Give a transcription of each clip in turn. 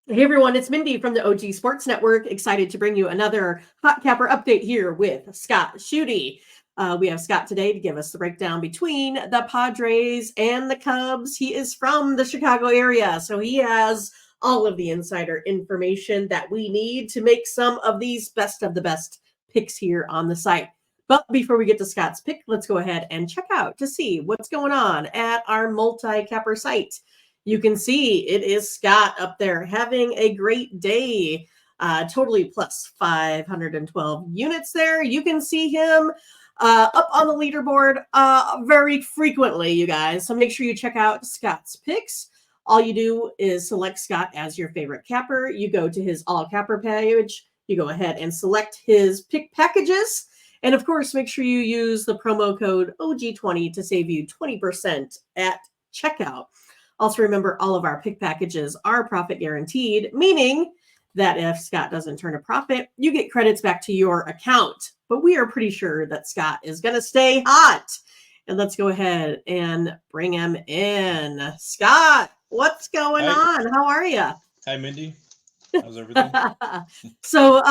Hey everyone, it's Mindy from the OG Sports Network. Excited to bring you another Hot Capper update here with Scott Shudy. We have Scott today to give us the breakdown between the Padres and the Cubs. He is from the Chicago area, so he has all of the insider information that we need to make some of these best of the best picks here on the site. But before we get to Scott's pick, let's go ahead and check out to see what's going on at our multi-capper site. You can see it is Scott up there having a great day. Totally plus 512 units there. You can see him up on the leaderboard very frequently, you guys. So make sure you check out Scott's picks. All you do is select Scott as your favorite capper. You go to his all capper page. You go ahead and select his pick packages. And of course, make sure you use the promo code OG20 to save you 20% at checkout. Also, remember, all of our pick packages are profit guaranteed, meaning that if Scott doesn't turn a profit, you get credits back to your account. But we are pretty sure that Scott is going to stay hot. And let's go ahead and bring him in. Scott, what's going Hi, on? How are you? hi, Mindy. How's everything? So,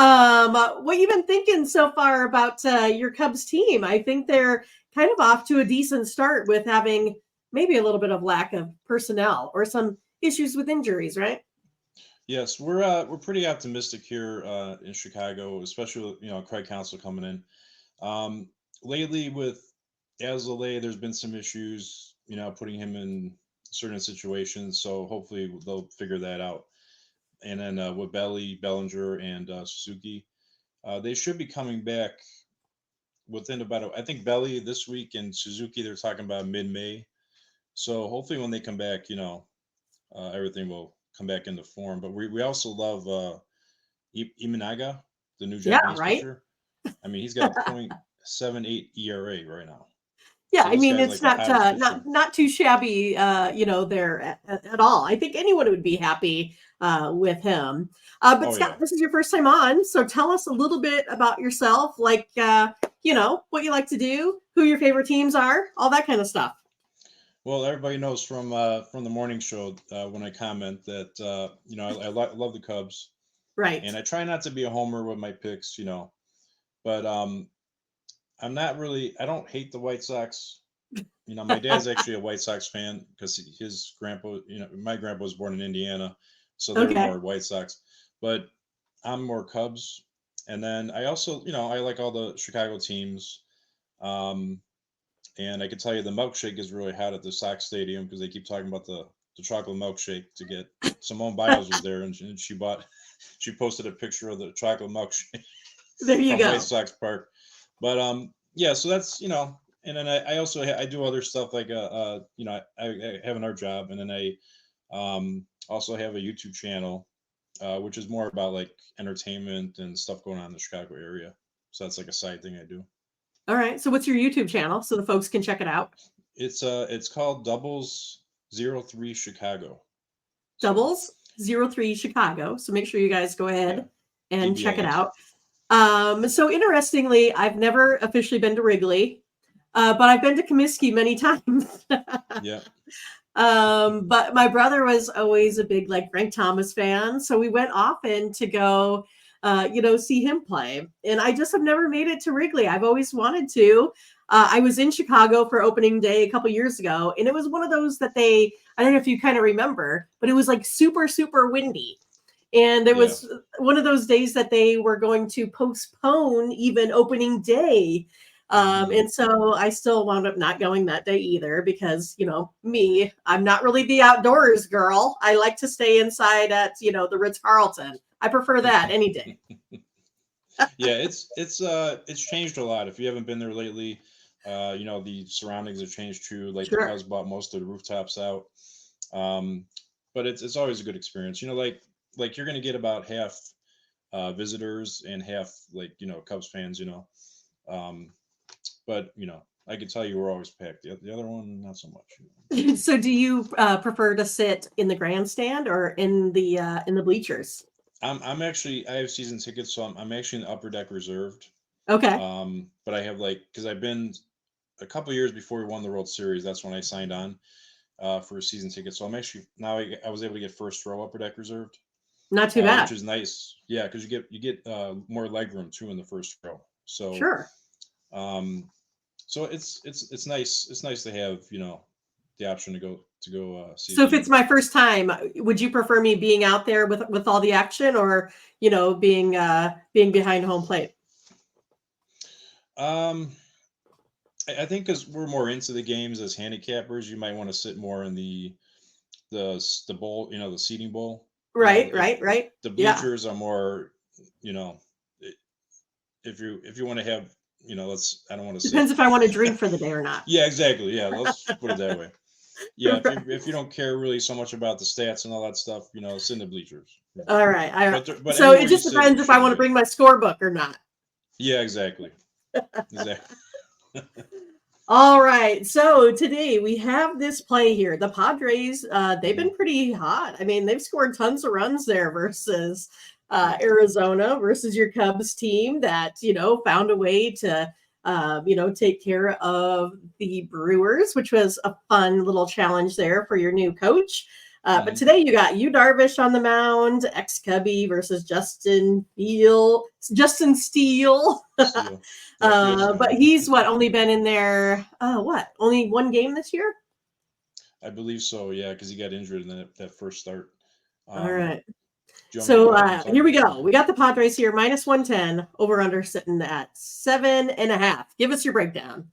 what you been thinking so far about your Cubs team? I think they're kind of off to a decent start with having maybe a little bit of lack of personnel or some issues with injuries, right? Yes, we're pretty optimistic here in Chicago, especially with, Craig Counsell coming in. Lately with Azalea, there's been some issues, putting him in certain situations. So hopefully they'll figure that out. And then with Bellinger, and Suzuki, they should be coming back within I think Belly this week and Suzuki they're talking about mid-May. So hopefully when they come back, everything will come back into form. But we also love Imanaga, the new Yeah, Japanese right. pitcher. I mean, he's got a .78 ERA right now. Yeah, So I this mean guy's it's like the not hottest pitcher. not too shabby, there at all. I think anyone would be happy with him. But Oh Scott, yeah. this is your first time on, so tell us a little bit about yourself, like what you like to do, who your favorite teams are, all that kind of stuff. Well, everybody knows from the morning show when I comment that love the Cubs, Right. and I try not to be a homer with my picks, but I'm not really. I don't hate the White Sox. My dad's actually a White Sox fan because his grandpa, my grandpa was born in Indiana, so they were Okay. more White Sox. But I'm more Cubs. And then I also, I like all the Chicago teams. Um, and I can tell you the milkshake is really hot at the Sox Stadium because they keep talking about the chocolate milkshake to get. Simone Biles was there, and she posted a picture of the chocolate milkshake There you from White go. Sox Park. But yeah, so that's and then I also I do other stuff like I have an art job, and then I also have a YouTube channel, which is more about like entertainment and stuff going on in the Chicago area. So that's like a side thing I do. All right. So what's your YouTube channel so the folks can check it out? It's called Doubles 03 Chicago. So Doubles 03 Chicago. So make sure you guys go yeah, ahead and check it DBLS. out. So interestingly, I've never officially been to Wrigley, but I've been to Comiskey many times. Yeah. But my brother was always a big like Frank Thomas fan, so we went often to go, see him play. And I just have never made it to Wrigley. I've always wanted to. I was in Chicago for opening day a couple years ago, and it was one of those that I don't know if you kind of remember, but it was like super, super windy. And it Yeah. was one of those days that they were going to postpone even opening day. Hmm. And so I still wound up not going that day either because, me, I'm not really the outdoors girl. I like to stay inside at, the Ritz Carlton. I prefer that any day. Yeah, it's changed a lot. If you haven't been there lately, the surroundings have changed too. Like the Sure. Cubs bought most of the rooftops out. Um, but it's always a good experience. Like you're gonna get about half visitors and half like Cubs fans. Um, but I can tell you we're always packed. The other one not so much. So do you prefer to sit in the grandstand or in the bleachers? I'm actually I have season tickets, so I'm actually in the upper deck reserved. Okay. But I have like because I've been a couple years before we won the World Series. That's when I signed on for a season ticket. So I'm actually now I was able to get first row upper deck reserved. Not too which bad. is nice. Yeah, because you get more leg room too in the first row. So Sure. um, so it's nice. It's nice to have the option to go see a So if it's game. my first time, would you prefer me being out there with all the action, or being behind home plate? Um, I think because we're more into the games as handicappers, you might want to sit more in the bowl, the seating bowl. Right, If right, right. the Yeah. bleachers are more, you know, i- if you want to have, let's I don't want to say, Depends if I want to drink for the day or not. yeah, exactly, yeah, let's put it that way. Yeah, if you Right. if you don't care really so much about the stats and all that stuff, sit in the bleachers. All right. But So it anywhere you just sit depends if I should be want to good. bring my scorebook or not. Yeah, exactly, exactly. All right. So today we have this play here. The Padres, they've Hmm. been pretty hot. I mean, they've scored tons of runs there versus Yeah. Arizona versus your Cubs team that, found a way to, take care of the Brewers, which was a fun little challenge there for your new coach. But Hmm. today you got you Darvish on the mound, ex Cubby versus Justin Steele. Steel. Yeah, Fields is But fine. he's only been in there, only one game this year? I believe so. Yeah, because he got injured in that first start. All Um, right. do you want me to So go ahead and talk here we about it? go. We got the Padres here, minus 110, over under sitting at 7.5. Give us your breakdown.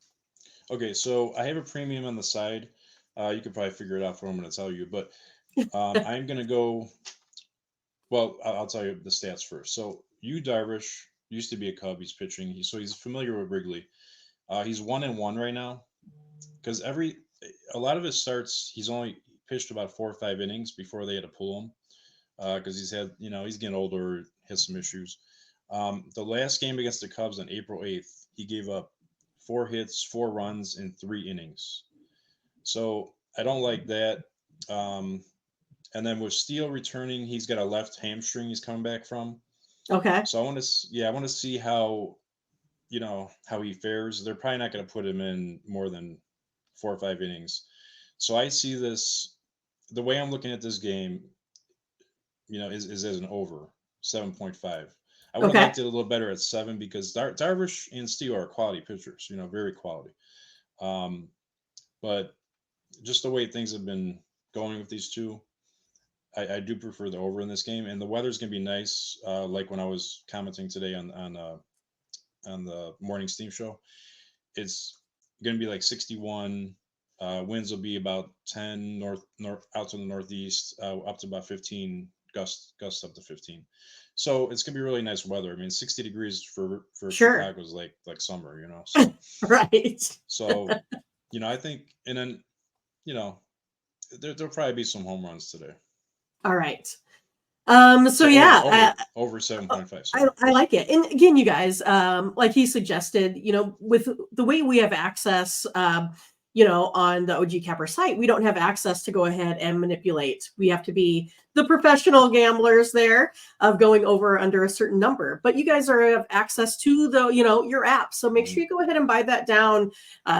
Okay, so I have a premium on the side. You could probably figure it out for what I'm going to tell you, but I'm going to go. Well, I'll tell you the stats first. So, Darvish used to be a Cub. He's pitching. So he's familiar with Wrigley. He's 1-1 right now because a lot of his starts he's only pitched about 4 or 5 innings before they had to pull him because he's getting older, has some issues. The last game against the Cubs on April 8th, he gave up 4 hits, 4 runs in 3 innings. So I don't like that. Um, and then with Steele returning, he's got a left hamstring he's coming back from. Okay. So I want to see how he fares. They're probably not going to put him in more than 4 or 5 innings. So I see this the way I'm looking at this game, is as an over 7.5. I would have Okay. liked it a little better at 7 because Darvish and Steele are quality pitchers, very quality. Um, but just the way things have been going with these two, I do prefer the over in this game, and the weather's gonna be nice. Like when I was commenting today on the morning steam show, it's gonna be like 61. Winds will be about 10 north out to the northeast, up to about 15 gusts up to 15. So it's gonna be really nice weather. I mean, 60 degrees for Sure. Chicago is like summer, So Right. so I think, and then you know there'll probably be some home runs today. All right. So So over yeah, over over 7.5. I, Sorry. I like it. And again, you guys, like he suggested, with the way we have access, on the OG Capper site, we don't have access to go ahead and manipulate. We have to be the professional gamblers there of going over under a certain number. But you guys have access to your app. So make Mhm. sure you go ahead and buy that down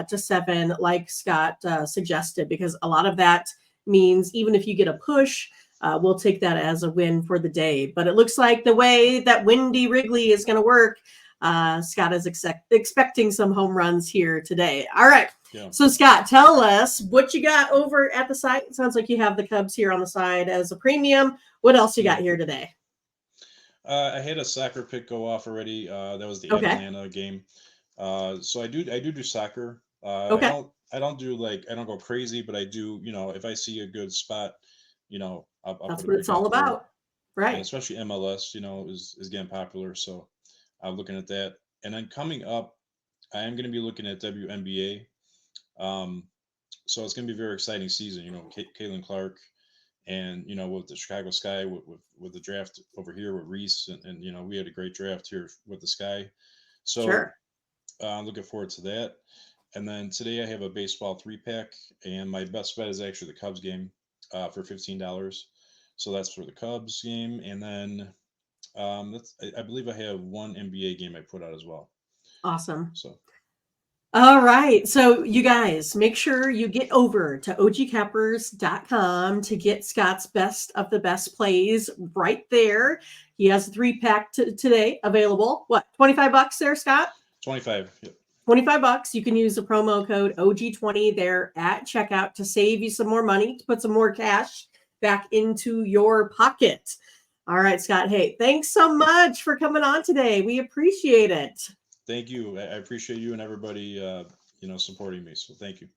to 7, like Scott suggested, because a lot of that means even if you get a push, we'll take that as a win for the day. But it looks like the way that Windy Wrigley is going to work, Scott is expecting some home runs here today. All right. Yeah. So, Scott, tell us what you got over at the site. It sounds like you have the Cubs here on the side as a premium. What else you got Mhm. here today? I had a soccer pick go off already. That was the Okay. Atlanta game. So I do soccer. Okay. I don't do I don't go crazy, but I do. If I see a good spot, I'll That's put a what it's pick all out there, about. and Right. especially MLS, is getting popular. So I'm looking at that, and then coming up, I am going to be looking at WNBA. So it's going to be a very exciting season. Caitlin Clark, and with the Chicago Sky, with the draft over here with Reese, and we had a great draft here with the Sky. So Sure. I'm looking forward to that. And then today I have a baseball 3-pack, and my best bet is actually the Cubs game for $15. So that's for the Cubs game, and then I believe I have one NBA game I put out as well. Awesome. So All right. So you guys make sure you get over to ogcappers.com to get Scott's best of the best plays right there. He has a 3-pack today available. What, $25 there, Scott? 25. Yep. $25. You can use the promo code OG20 there at checkout to save you some more money, to put some more cash back into your pocket. All right, Scott. Hey, thanks so much for coming on today. We appreciate it. Thank you. I appreciate you and everybody, supporting me. So thank you.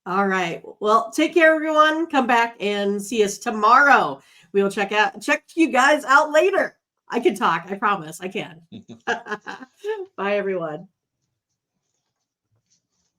All right. Well, take care, everyone. Come back and see us tomorrow. We will check you guys out later. I can talk. I promise. I can. Bye, everyone.